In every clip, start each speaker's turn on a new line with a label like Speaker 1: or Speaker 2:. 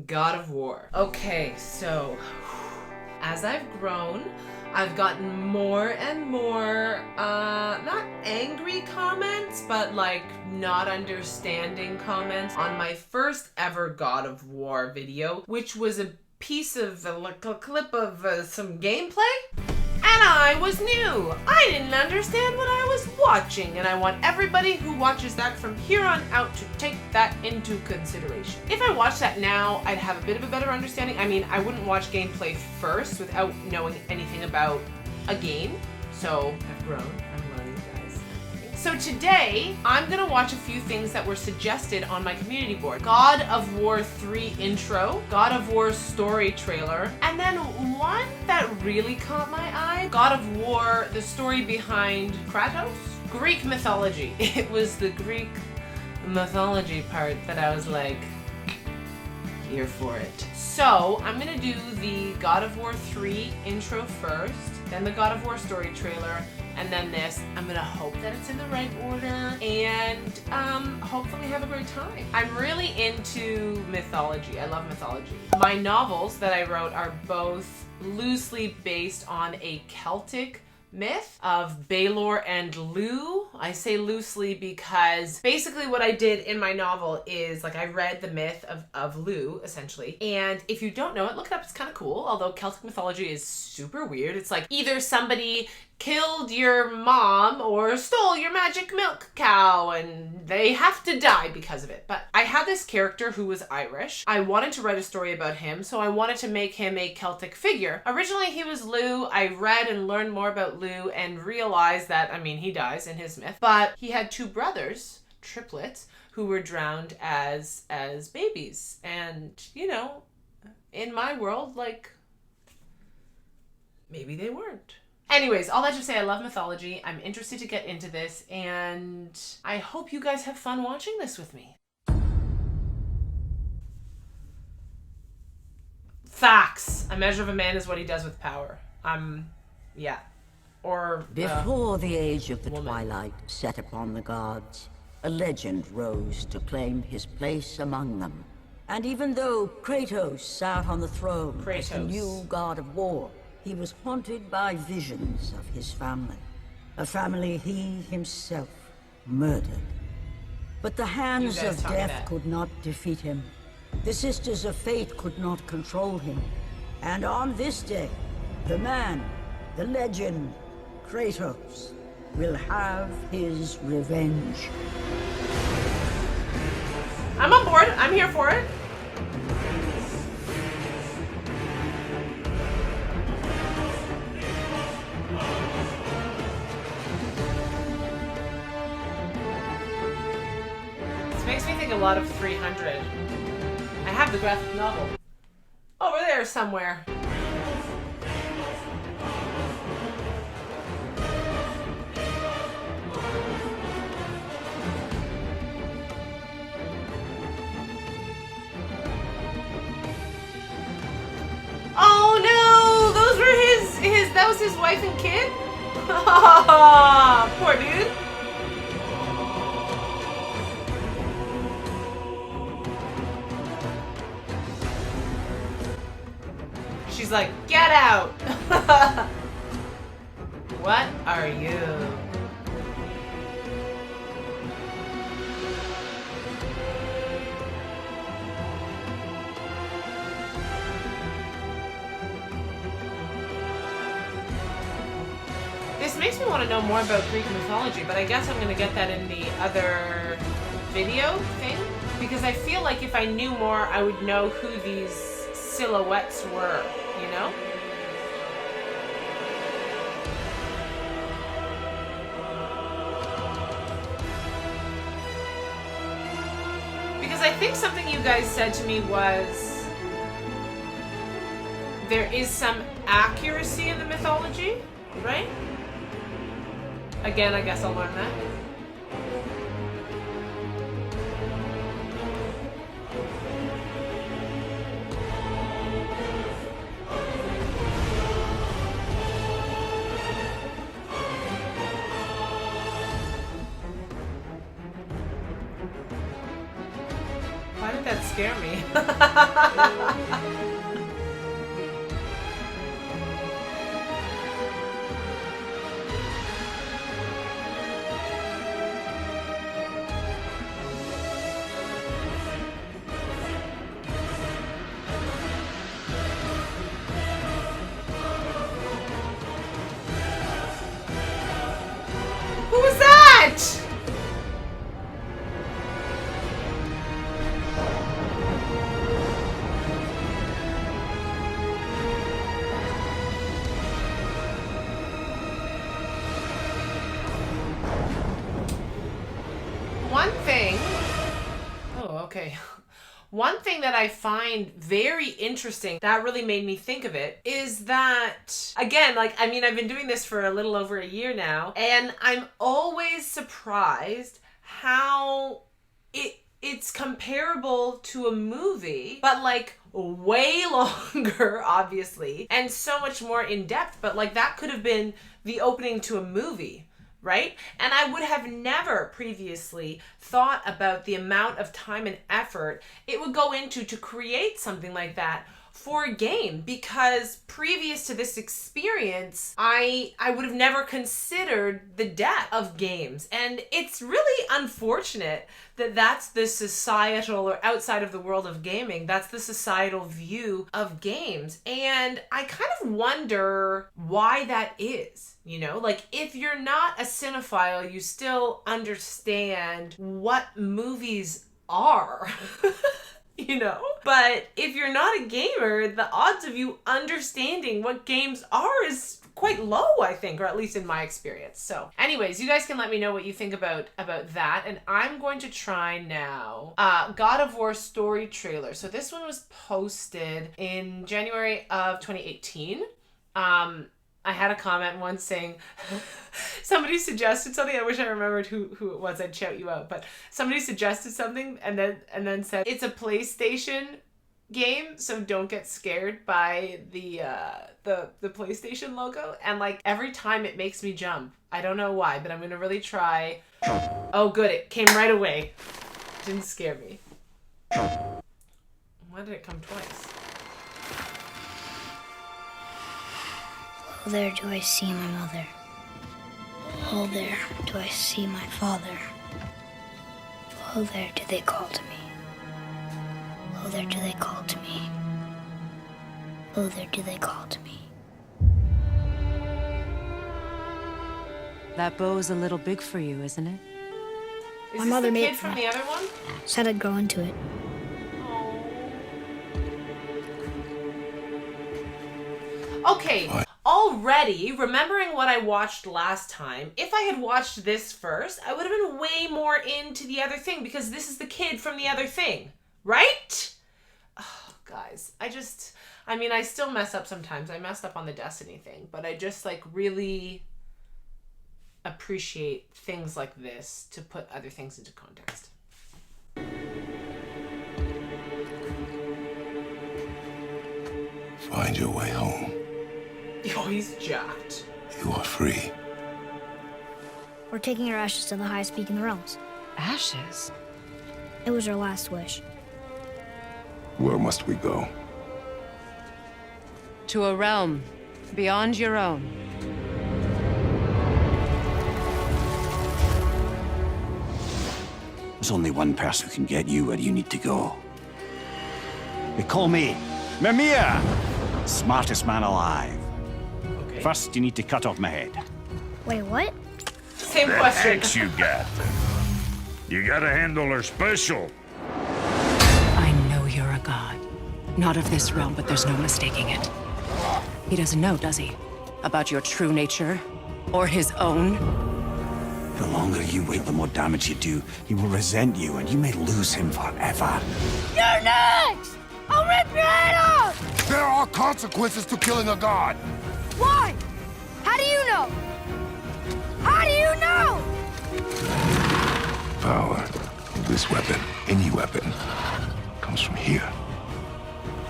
Speaker 1: God of War. Okay, so as I've grown, I've gotten more and more, not angry comments, but like not understanding comments on my first ever God of War video, which was a piece of, like a clip of some gameplay. And I was new. I didn't understand what I was watching, and I want everybody who watches that from here on out to take that into consideration. If I watched that now, I'd have a bit of a better understanding. I mean, I wouldn't watch gameplay first without knowing anything about a game. So I've grown. I'm learning, guys. So today, I'm gonna watch a few things that were suggested on my community board. God of War 3 intro, God of War story trailer, and then one that really caught my eye, God of War, the story behind Kratos, Greek mythology. It was the Greek mythology part that I was like, here for it. So I'm gonna do the God of War 3 intro first, then the God of War story trailer, and then this. I'm gonna hope that it's in the right order and hopefully have a great time. I'm really into mythology. I love mythology. My novels that I wrote are both loosely based on a Celtic myth of Baelor and Lugh. I say loosely because basically what I did in my novel is like I read the myth of Lugh essentially, and if you don't know it, look it up. It's kind of cool, although Celtic mythology is super weird. It's like either somebody killed your mom or stole your magic milk cow and they have to die because of it. But I had this character who was Irish. I wanted to write a story about him, so I wanted to make him a Celtic figure. Originally he was Lugh. I read and learned more about Lugh and realized that, I mean, he dies in his myth, but he had two brothers, triplets, who were drowned as babies. And, you know, in my world, like, maybe they weren't. Anyways, all that to say, I love mythology. I'm interested to get into this, and I hope you guys have fun watching this with me. Facts. A measure of a man is what he does with power. Yeah. Or,
Speaker 2: before the age of the
Speaker 1: woman.
Speaker 2: twilight set upon the gods, a legend rose to claim his place among them. And even though Kratos sat on the throne as the new god of war, he was haunted by visions of his family, a family he himself murdered. But the hands of death could not defeat him. The sisters of fate could not control him. And on this day, the man, the legend, Kratos, will have his revenge.
Speaker 1: I'm on board. I'm here for it. Makes me think a lot of 300. I have the graphic novel. Over there somewhere. Oh no! Those were that was his wife and kid? Poor dude. She's like, get out! What are you? This makes me want to know more about Greek mythology, but I guess I'm going to get that in the other video thing. Because I feel like if I knew more, I would know who these silhouettes were, you know? Because I think something you guys said to me was there is some accuracy in the mythology, right? Again, I guess I'll learn that. Why did that scare me. Who was that? One thing. Oh, okay. One thing that I find very interesting that really made me think of it is that, again, like, I mean, I've been doing this for a little over a year now, and I'm always surprised how it's comparable to a movie, but like way longer, obviously, and so much more in depth, but like that could have been the opening to a movie. Right? And I would have never previously thought about the amount of time and effort it would go into to create something like that for a game, because previous to this experience, I would have never considered the depth of games. And it's really unfortunate that that's the societal, or outside of the world of gaming, that's the societal view of games. And I kind of wonder why that is. You know, like, if you're not a cinephile, you still understand what movies are. You know? But if you're not a gamer, the odds of you understanding what games are is quite low, I think, or at least in my experience. So anyways, you guys can let me know what you think about that. And I'm going to try now God of War story trailer. So this one was posted in January of 2018. I had a comment once saying, somebody suggested something. I wish I remembered who it was. I'd shout you out. But somebody suggested something and then said, it's a PlayStation game, so don't get scared by the PlayStation logo. And like every time it makes me jump. I don't know why, but I'm gonna really try. Oh, good. It came right away. Didn't scare me. Why did it come twice?
Speaker 3: Oh, there do I see my mother. Oh, there do I see my father. Oh, there do they call to me. Oh, there do they call to me. Oh, there do they call to me.
Speaker 4: That bow's a little big for you, isn't it?
Speaker 1: Is
Speaker 3: My
Speaker 1: this
Speaker 3: mother
Speaker 1: the
Speaker 3: made
Speaker 1: kid
Speaker 3: it
Speaker 1: from
Speaker 3: for
Speaker 1: the other one?
Speaker 3: Said I'd grow into it.
Speaker 1: Okay, already, remembering what I watched last time, if I had watched this first, I would have been way more into the other thing, because this is the kid from the other thing, right? Oh, guys, I still mess up sometimes. I messed up on the Destiny thing, but I just, like, really appreciate things like this to put other things into context.
Speaker 5: Find your way home.
Speaker 1: Oh, he's jacked.
Speaker 5: You are free.
Speaker 3: We're taking our ashes to the highest peak in the realms.
Speaker 4: Ashes?
Speaker 3: It was our last wish.
Speaker 5: Where must we go?
Speaker 4: To a realm beyond your own.
Speaker 6: There's only one person who can get you where you need to go. They call me Mimir, smartest man alive.
Speaker 1: Okay.
Speaker 6: First, you need to cut off my head.
Speaker 3: Wait, what?
Speaker 1: Same
Speaker 7: That
Speaker 1: question.
Speaker 7: axe you got. You gotta handle her special.
Speaker 4: I know you're a god. Not of this realm, but there's no mistaking it. He doesn't know, does he? About your true nature? Or his own?
Speaker 6: The longer you wait, the more damage you do. He will resent you, and you may lose him forever.
Speaker 3: You're next! I'll rip your head off!
Speaker 5: There are consequences to killing a god!
Speaker 3: Why? How do you know? How do you know?
Speaker 5: Power of this weapon, any weapon, comes from here.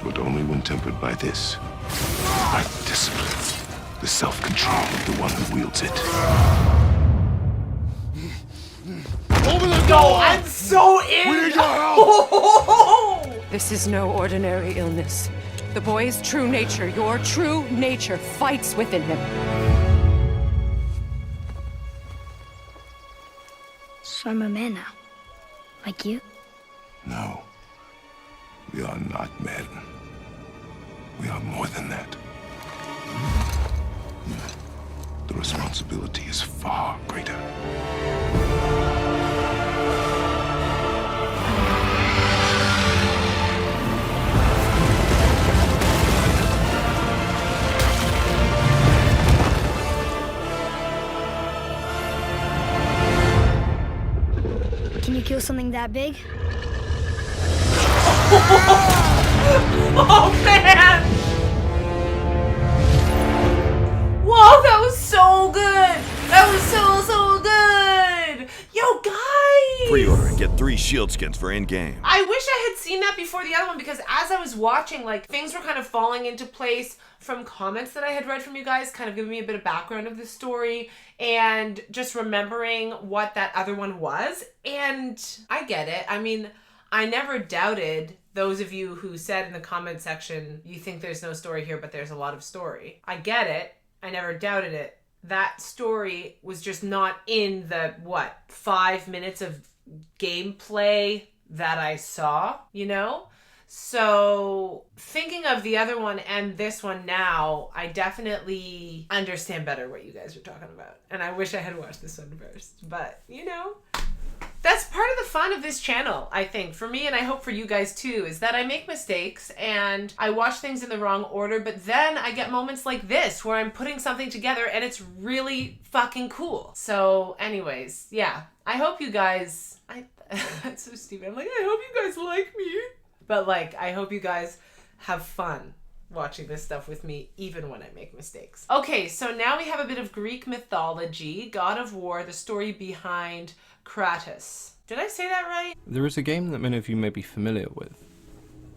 Speaker 5: But only when tempered by this. By the discipline, the self-control of the one who wields it. Open the door!
Speaker 1: I'm so in!
Speaker 5: We need your help!
Speaker 4: This is no ordinary illness. The boy's true nature, your true nature, fights within him.
Speaker 3: So I'm a man now. Like you?
Speaker 5: No. We are not men. We are more than that. The responsibility is far greater.
Speaker 3: Can you kill something that big?
Speaker 1: Oh man! Whoa, that was so good! That was so good! Yo, guys!
Speaker 8: Pre-order and get 3 shield skins for in-game.
Speaker 1: I wish I had seen that before the other one, because as I was watching, like, things were kind of falling into place from comments that I had read from you guys, kind of giving me a bit of background of the story, and just remembering what that other one was. And I get it. I mean, I never doubted those of you who said in the comment section, you think there's no story here, but there's a lot of story. I get it. I never doubted it. That story was just not in the, 5 minutes of gameplay that I saw, you know? So thinking of the other one and this one now, I definitely understand better what you guys are talking about. And I wish I had watched this one first, but you know, that's part of the fun of this channel, I think, for me, and I hope for you guys too, is that I make mistakes and I watch things in the wrong order, but then I get moments like this where I'm putting something together and it's really fucking cool. So anyways, yeah, I hope you guys, that's so stupid. I'm like, I hope you guys like me. But like, I hope you guys have fun watching this stuff with me, even when I make mistakes. Okay, so now we have a bit of Greek mythology, God of War, the story behind Kratos. Did I say that right?
Speaker 9: There is a game that many of you may be familiar with.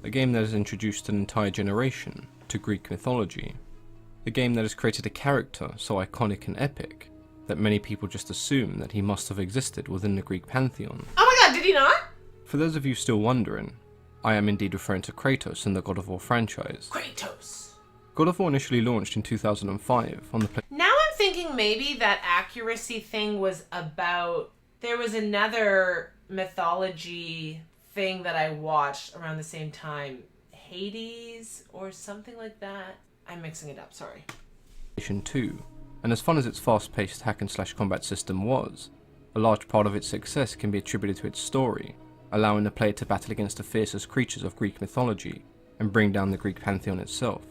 Speaker 9: A game that has introduced an entire generation to Greek mythology. A game that has created a character so iconic and epic that many people just assume that he must have existed within the Greek pantheon.
Speaker 1: Oh my god, did he not?
Speaker 9: For those of you still wondering, I am indeed referring to Kratos in the God of War franchise.
Speaker 1: Kratos.
Speaker 9: God of War initially launched in 2005 on the
Speaker 1: Now I'm thinking maybe that accuracy thing was about... There was another mythology thing that I watched around the same time. Hades or something like that. I'm mixing it up, sorry.
Speaker 9: PlayStation 2, and as fun as its fast-paced hack-and-slash combat system was, a large part of its success can be attributed to its story, allowing the player to battle against the fiercest creatures of Greek mythology and bring down the Greek pantheon itself.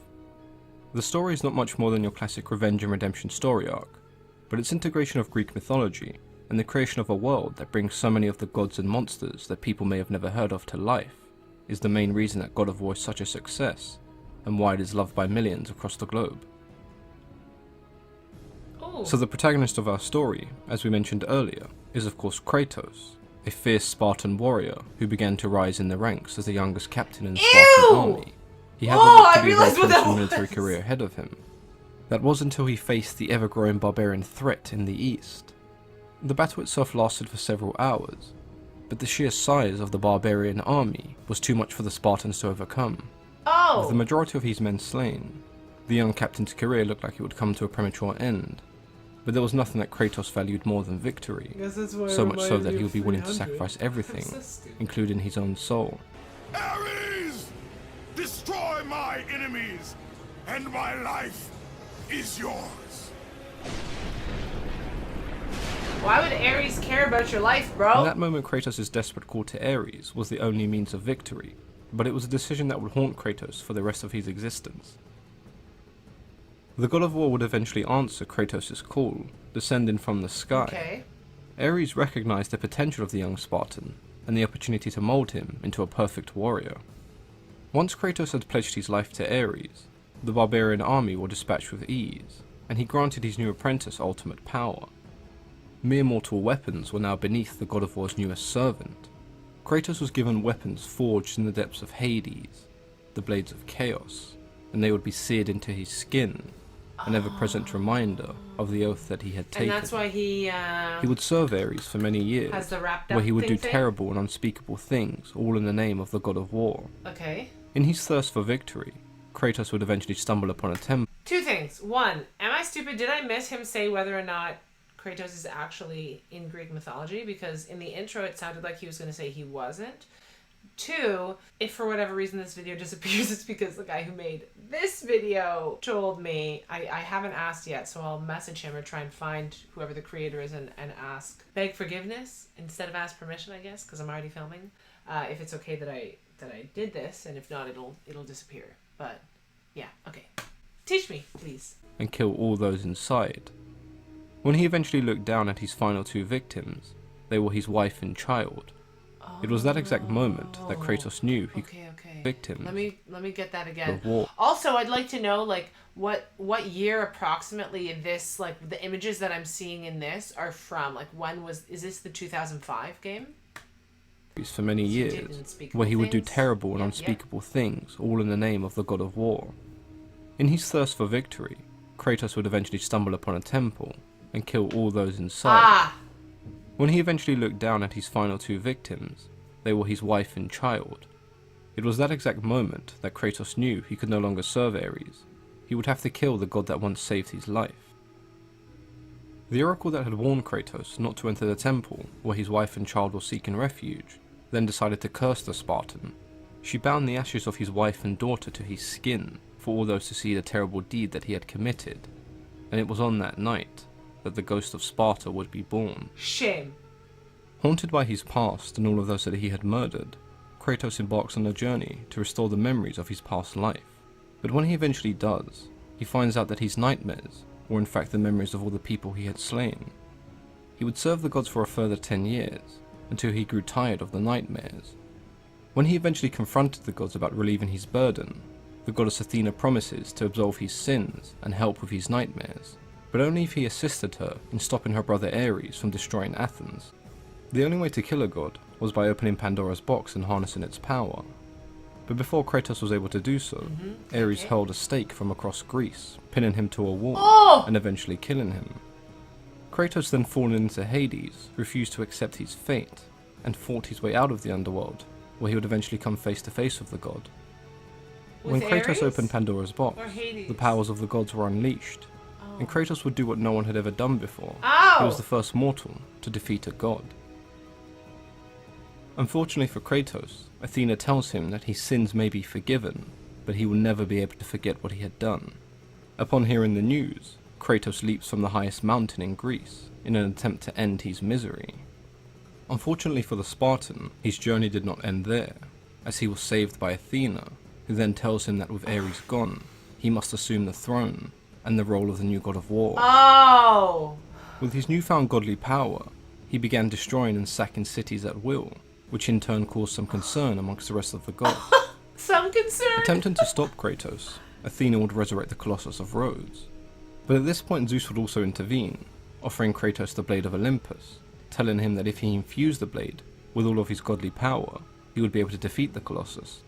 Speaker 9: The story is not much more than your classic revenge and redemption story arc, but its integration of Greek mythology and the creation of a world that brings so many of the gods and monsters that people may have never heard of to life is the main reason that God of War is such a success and why it is loved by millions across the globe.
Speaker 1: Ooh.
Speaker 9: So the protagonist of our story, as we mentioned earlier, is of course Kratos, a fierce Spartan warrior who began to rise in the ranks as the youngest captain in the Spartan army. He had what looked to be a very promising military career ahead of him. That was until he faced the ever-growing barbarian threat in the east. The battle itself lasted for several hours, but the sheer size of the barbarian army was too much for the Spartans to overcome. With the majority of his men slain, the young captain's career looked like it would come to a premature end. But there was nothing that Kratos valued more than victory, so much so that he would be willing to sacrifice everything, including his own soul.
Speaker 5: Ares! Destroy my enemies, and my life is yours.
Speaker 1: Why would Ares care about your life, bro?
Speaker 9: In that moment, Kratos' desperate call to Ares was the only means of victory, but it was a decision that would haunt Kratos for the rest of his existence. The God of War would eventually answer Kratos' call, descending from the sky.
Speaker 1: Okay.
Speaker 9: Ares recognized the potential of the young Spartan, and the opportunity to mold him into a perfect warrior. Once Kratos had pledged his life to Ares, the barbarian army were dispatched with ease, and he granted his new apprentice ultimate power. Mere mortal weapons were now beneath the God of War's newest servant. Kratos was given weapons forged in the depths of Hades, the Blades of Chaos, and they would be seared into his skin, an ever-present reminder of the oath that he had taken.
Speaker 1: And that's why he
Speaker 9: would serve Ares for many years,
Speaker 1: has the wrapped up
Speaker 9: where he would do
Speaker 1: thing?
Speaker 9: terrible and unspeakable things, all in the name of the god of war.
Speaker 1: Okay.
Speaker 9: In his thirst for victory, Kratos would eventually stumble upon a temple.
Speaker 1: Two things. One, am I stupid? Did I miss him say whether or not Kratos is actually in Greek mythology? Because in the intro it sounded like he was going to say he wasn't. Two, if for whatever reason this video disappears, it's because the guy who made this video told me. I haven't asked yet, so I'll message him or try and find whoever the creator is and ask. Beg forgiveness instead of ask permission, I guess, because I'm already filming. If it's okay that I did this, and if not, it'll disappear. But yeah, okay. Teach me, please.
Speaker 9: And kill all those inside. When he eventually looked down at his final two victims, they were his wife and child. It was that exact moment that Kratos knew he could victims.
Speaker 1: Let me get that again.
Speaker 9: Of war.
Speaker 1: Also, I'd like to know like what year approximately this, like the images that I'm seeing in this are from. Like is this the 2005 game?
Speaker 9: For many years, where he would do terrible and unspeakable things, all in the name of the god of war. In his thirst for victory, Kratos would eventually stumble upon a temple and kill all those inside. When he eventually looked down at his final two victims, they were his wife and child. It was that exact moment that Kratos knew he could no longer serve Ares. He would have to kill the god that once saved his life. The oracle that had warned Kratos not to enter the temple where his wife and child were seeking refuge, then decided to curse the Spartan. She bound the ashes of his wife and daughter to his skin for all those to see the terrible deed that he had committed. And it was on that night that the ghost of Sparta would be born.
Speaker 1: Shame.
Speaker 9: Haunted by his past and all of those that he had murdered, Kratos embarks on a journey to restore the memories of his past life. But when he eventually does, he finds out that his nightmares were in fact the memories of all the people he had slain. He would serve the gods for a further 10 years, until he grew tired of the nightmares. When he eventually confronted the gods about relieving his burden, the goddess Athena promises to absolve his sins and help with his nightmares, but only if he assisted her in stopping her brother Ares from destroying Athens. The only way to kill a god was by opening Pandora's box and harnessing its power. But before Kratos was able to do so, Ares hurled a stake from across Greece, pinning him to a wall, and eventually killing him. Kratos then falling into Hades, refused to accept his fate, and fought his way out of the underworld, where he would eventually come face to face with the god. When Kratos opened Pandora's box, the powers of the gods were unleashed, and Kratos would do what no one had ever done before. He was the first mortal to defeat a god. Unfortunately for Kratos, Athena tells him that his sins may be forgiven, but he will never be able to forget what he had done. Upon hearing the news, Kratos leaps from the highest mountain in Greece in an attempt to end his misery. Unfortunately for the Spartan, his journey did not end there, as he was saved by Athena, who then tells him that with Ares gone, he must assume the throne and the role of the new god of war. With his newfound godly power, he began destroying and sacking cities at will, which in turn caused some concern amongst the rest of the gods.
Speaker 1: Some concern?
Speaker 9: Attempting to stop Kratos, Athena would resurrect the Colossus of Rhodes. But at this point Zeus would also intervene, offering Kratos the Blade of Olympus, telling him that if he infused the blade with all of his godly power, he would be able to defeat the Colossus.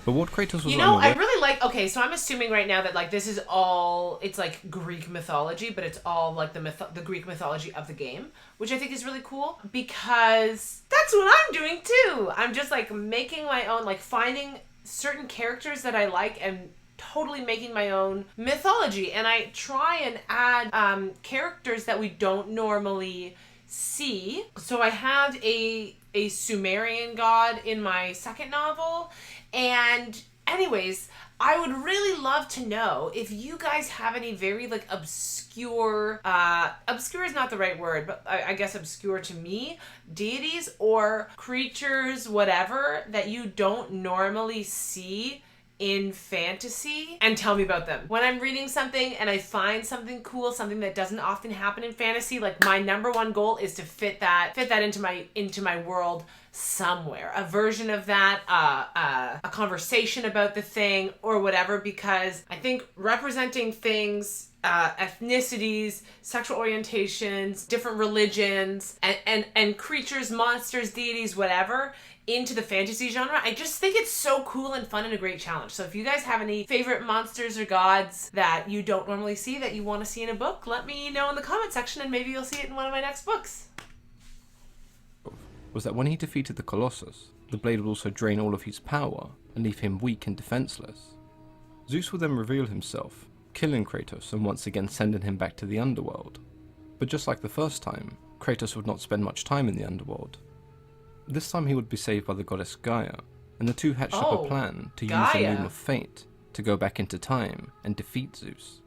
Speaker 9: But what Kratos was
Speaker 1: I really like, okay, so I'm assuming right now that like this is all, it's like Greek mythology, but it's all like the Greek mythology of the game, which I think is really cool, because that's what I'm doing too. I'm just like making my own, like finding certain characters that I like and totally making my own mythology, and I try and add characters that we don't normally see. So I have a Sumerian god in my second novel, and anyways, I would really love to know if you guys have any very like obscure is not the right word, but I guess obscure to me, deities or creatures, whatever, that you don't normally see in fantasy, and tell me about them. When I'm reading something and I find something cool, something that doesn't often happen in fantasy, like my number one goal is to fit that into my world somewhere. A version of that, a conversation about the thing or whatever, because I think representing things, ethnicities, sexual orientations, different religions, and creatures, monsters, deities, whatever, into the fantasy genre. I just think it's so cool and fun and a great challenge. So if you guys have any favorite monsters or gods that you don't normally see that you want to see in a book, let me know in the comment section and maybe you'll see it in one of my next books.
Speaker 9: Was that when he defeated the Colossus, the blade would also drain all of his power and leave him weak and defenseless. Zeus would then reveal himself, killing Kratos and once again sending him back to the underworld. But just like the first time, Kratos would not spend much time in the underworld. This time he would be saved by the goddess Gaia, and the two hatched up a plan to use the Loom of Fate to go back into time and defeat Zeus.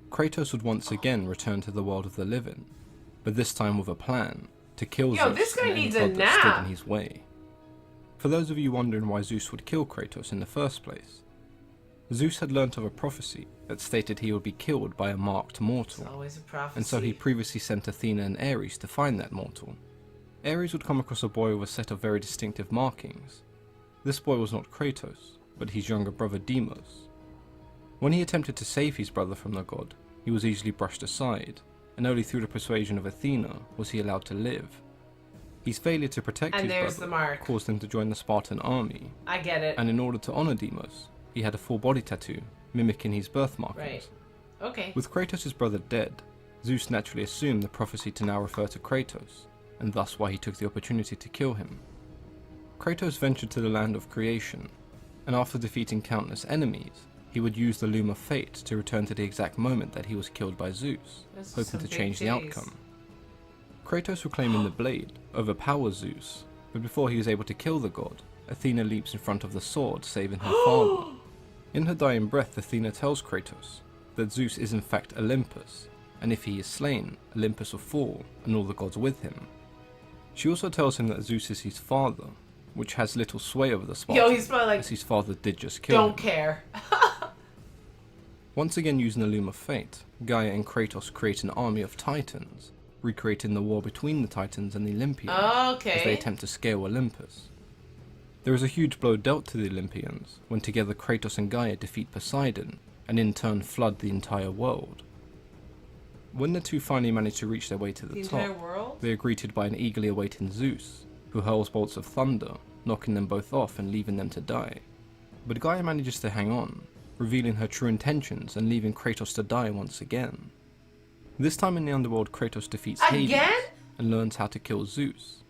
Speaker 9: Kratos would once again return to the world of the living, but this time with a plan to kill Zeus
Speaker 1: this guy
Speaker 9: and any
Speaker 1: needs a
Speaker 9: god that
Speaker 1: nap.
Speaker 9: stood in his way. For those of you wondering why Zeus would kill Kratos in the first place, Zeus had learnt of a prophecy that stated he would be killed by a marked mortal,
Speaker 1: It's always a prophecy.
Speaker 9: and so he previously sent Athena and Ares to find that mortal. Ares would come across a boy with a set of very distinctive markings. This boy was not Kratos, but his younger brother Deimos. When he attempted to save his brother from the god, he was easily brushed aside, and only through the persuasion of Athena was he allowed to live. His failure to protect
Speaker 1: And
Speaker 9: his
Speaker 1: there's
Speaker 9: brother
Speaker 1: the mark.
Speaker 9: caused him to join the Spartan army,
Speaker 1: I get it.
Speaker 9: and in order to honor Deimos, he had a full body tattoo, mimicking his birth markings.
Speaker 1: Right. Okay.
Speaker 9: With Kratos' brother dead, Zeus naturally assumed the prophecy to now refer to Kratos, and thus why he took the opportunity to kill him. Kratos ventured to the land of creation, and after defeating countless enemies, he would use the Loom of Fate to return to the exact moment that he was killed by Zeus,
Speaker 1: Those are
Speaker 9: hoping
Speaker 1: some
Speaker 9: to
Speaker 1: big
Speaker 9: change the
Speaker 1: days.
Speaker 9: outcome. Kratos reclaiming the blade overpowers Zeus, but before he is able to kill the god, Athena leaps in front of the sword, saving her father. In her dying breath, Athena tells Kratos that Zeus is in fact Olympus, and if he is slain, Olympus will fall, and all the gods with him. She also tells him that Zeus is his father, which has little sway over the Spartans,
Speaker 1: he's probably like,
Speaker 9: as his father did just kill him.
Speaker 1: don't care.
Speaker 9: Once again using the Loom of Fate, Gaia and Kratos create an army of Titans, recreating the war between the Titans and the Olympians as they
Speaker 1: Okay.
Speaker 9: attempt to scale Olympus. There is a huge blow dealt to the Olympians when together Kratos and Gaia defeat Poseidon and in turn flood the entire world. When the two finally manage to reach their way to the
Speaker 1: entire
Speaker 9: top,
Speaker 1: world?
Speaker 9: they are greeted by an eagerly awaiting Zeus, who hurls bolts of thunder, knocking them both off and leaving them to die. But Gaia manages to hang on, revealing her true intentions and leaving Kratos to die once again. This time in the underworld, Kratos defeats Hades
Speaker 1: Again?
Speaker 9: and learns how to kill Zeus.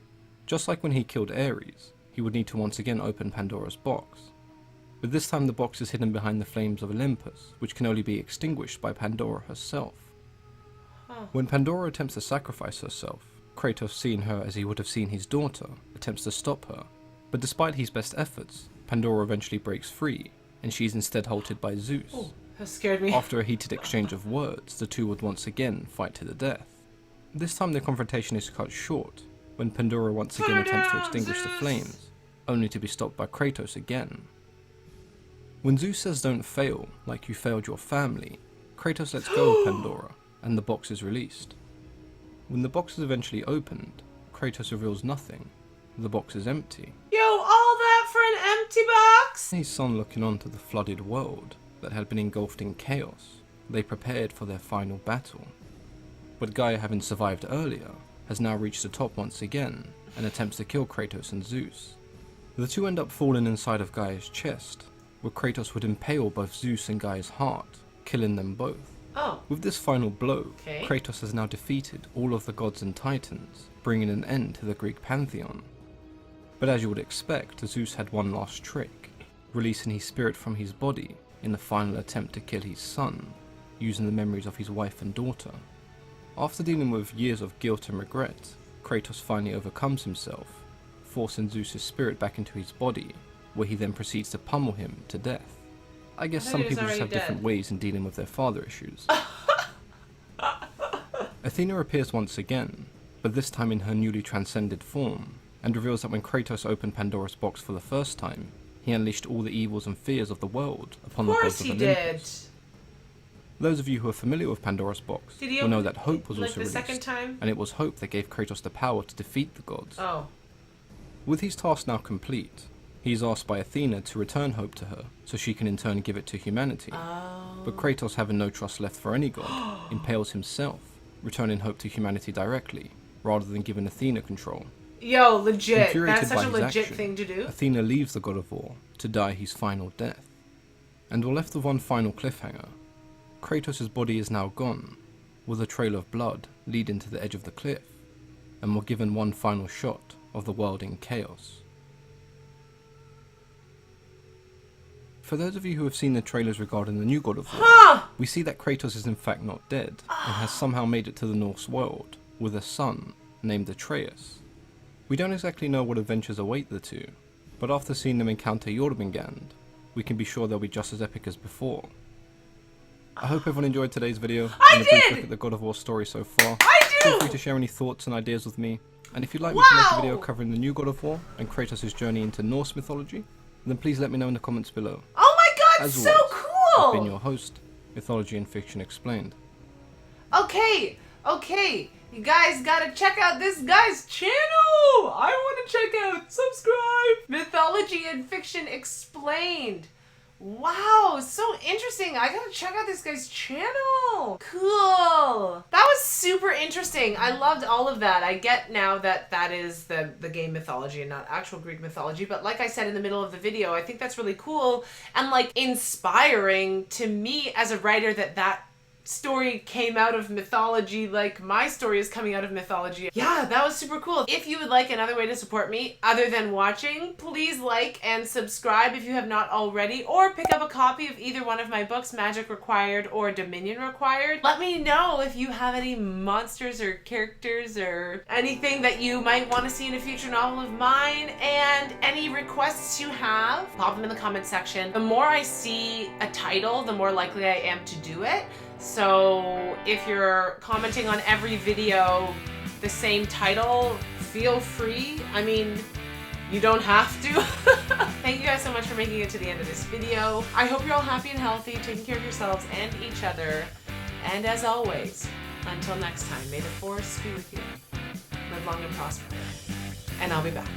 Speaker 9: Just like when he killed Ares, he would need to once again open Pandora's box. But this time the box is hidden behind the flames of Olympus, which can only be extinguished by Pandora herself. When Pandora attempts to sacrifice herself, Kratos, seeing her as he would have seen his daughter, attempts to stop her. But despite his best efforts, Pandora eventually breaks free, and she is instead halted by Zeus.
Speaker 1: Oh, that scared me.
Speaker 9: After a heated exchange of words, the two would once again fight to the death. This time the confrontation is cut short, when Pandora once again attempts to extinguish the flames, only to be stopped by Kratos again. When Zeus says don't fail, like you failed your family, Kratos lets go of Pandora, and the box is released. When the box is eventually opened, Kratos reveals nothing. The box is empty.
Speaker 1: Yo, all that for an empty box?
Speaker 9: His son looking on to the flooded world that had been engulfed in chaos, they prepared for their final battle. But Gaia, having survived earlier, has now reached the top once again and attempts to kill Kratos and Zeus. The two end up falling inside of Gaia's chest, where Kratos would impale both Zeus and Gaia's heart, killing them both.
Speaker 1: Oh.
Speaker 9: With this final blow,
Speaker 1: Okay.
Speaker 9: Kratos has now defeated all of the gods and titans, bringing an end to the Greek pantheon. But as you would expect, Zeus had one last trick, releasing his spirit from his body in the final attempt to kill his son, using the memories of his wife and daughter. After dealing with years of guilt and regret, Kratos finally overcomes himself, forcing Zeus' spirit back into his body, where he then proceeds to pummel him to death. I guess
Speaker 1: I thought
Speaker 9: some
Speaker 1: he was
Speaker 9: people just
Speaker 1: already
Speaker 9: have different
Speaker 1: dead.
Speaker 9: ways in dealing with their father issues. Athena appears once again, but this time in her newly transcended form, and reveals that when Kratos opened Pandora's box for the first time, he unleashed all the evils and fears of the world upon
Speaker 1: Of
Speaker 9: the
Speaker 1: course
Speaker 9: gods of
Speaker 1: he
Speaker 9: Olympus.
Speaker 1: did.
Speaker 9: Those of you who are familiar with Pandora's box
Speaker 1: Did he
Speaker 9: will know
Speaker 1: open
Speaker 9: that hope was
Speaker 1: like
Speaker 9: also
Speaker 1: the
Speaker 9: released,
Speaker 1: second time?
Speaker 9: and it was hope that gave Kratos the power to defeat the gods.
Speaker 1: Oh.
Speaker 9: With his task now complete, he is asked by Athena to return hope to her, so she can in turn give it to humanity.
Speaker 1: Oh.
Speaker 9: But Kratos, having no trust left for any god, impales himself, returning hope to humanity directly, rather than giving Athena control.
Speaker 1: Yo, legit.
Speaker 9: Infuriated
Speaker 1: That's such
Speaker 9: by
Speaker 1: a
Speaker 9: his
Speaker 1: legit
Speaker 9: action,
Speaker 1: thing to do.
Speaker 9: Athena leaves the god of war to die his final death. And we're left with one final cliffhanger. Kratos' body is now gone, with a trail of blood leading to the edge of the cliff, and we're given one final shot of the world in chaos. For those of you who have seen the trailers regarding the new God of War, we see that Kratos is in fact not dead, and has somehow made it to the Norse world, with a son named Atreus. We don't exactly know what adventures await the two, but after seeing them encounter Jormungand, we can be sure they'll be just as epic as before. I hope everyone enjoyed today's video and a brief look at the God of War story so far. Feel free to share any thoughts and ideas with me, and if you'd like me to make a video covering the new God of War and Kratos' journey into Norse mythology, then please let me know in the comments below.
Speaker 1: Oh my god,
Speaker 9: As
Speaker 1: so
Speaker 9: always,
Speaker 1: cool!
Speaker 9: I've been your host, Mythology and Fiction Explained.
Speaker 1: Okay, you guys gotta check out this guy's channel! I wanna check out, subscribe! Mythology and Fiction Explained. Wow, so interesting. I gotta check out this guy's channel. Cool. That was super interesting. I loved all of that. I get now that that is the game mythology and not actual Greek mythology. But like I said in the middle of the video, I think that's really cool and like inspiring to me as a writer that story came out of mythology, like my story is coming out of mythology. Yeah, that was super cool. If you would like another way to support me other than watching, please like and subscribe if you have not already, or pick up a copy of either one of my books, Magic Required or Dominion Required. Let me know if you have any monsters or characters or anything that you might want to see in a future novel of mine, and any requests you have, pop them in the comment section. The more I see a title, the more likely I am to do it. So if you're commenting on every video the same title, feel free. I mean, you don't have to. Thank you guys so much for making it to the end of this video. I hope you're all happy and healthy, taking care of yourselves and each other. And as always, until next time, may the force be with you. Live long and prosper. And I'll be back.